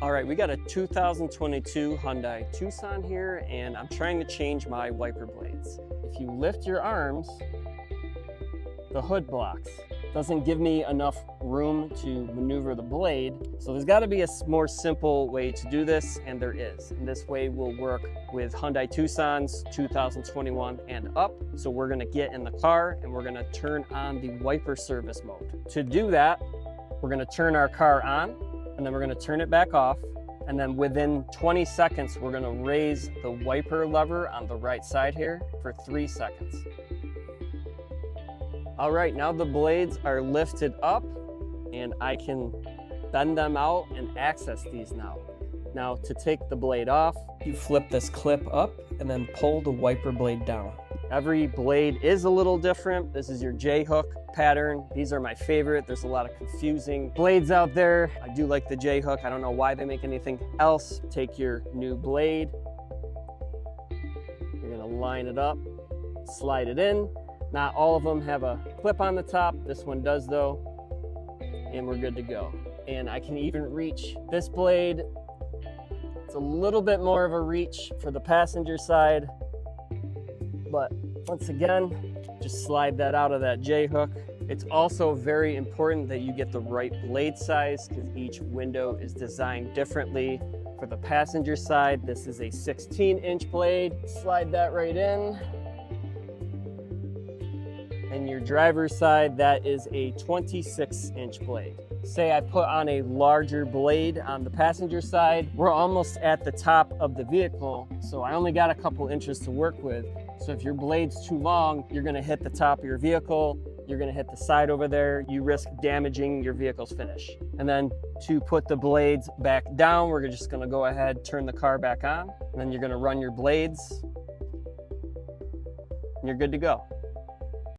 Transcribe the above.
All right, we got a 2022 Hyundai Tucson here, and I'm trying to change my wiper blades. If you lift your arms, the hood blocks. Doesn't give me enough room to maneuver the blade. So there's gotta be a more simple way to do this, and there is. And this way will work with Hyundai Tucsons 2021 and up. So we're gonna get in the car and we're gonna turn on the wiper service mode. To do that, we're gonna turn our car on, and then we're gonna turn it back off. And then within 20 seconds, we're gonna raise the wiper lever on the right side here for 3 seconds. All right, now the blades are lifted up and I can bend them out and access these now. Now to take the blade off, you flip this clip up and then pull the wiper blade down. Every blade is a little different. This is your J-hook pattern. These are my favorite. There's a lot of confusing blades out there. I do like the J-hook. I don't know why they make anything else. Take your new blade. You're gonna line it up, slide it in. Not all of them have a clip on the top. This one does though, and we're good to go. And I can even reach this blade. It's a little bit more of a reach for the passenger side, but once again, just slide that out of that J-hook. It's also very important that you get the right blade size because each window is designed differently. For the passenger side, this is a 16-inch blade. Slide that right in. And your driver's side, that is a 26-inch blade. Say I put on a larger blade on the passenger side, we're almost at the top of the vehicle, so I only got a couple inches to work with. So if your blade's too long, you're gonna hit the top of your vehicle, you're gonna hit the side over there, you risk damaging your vehicle's finish. And then to put the blades back down, we're just gonna go ahead, turn the car back on, and then you're gonna run your blades, and you're good to go.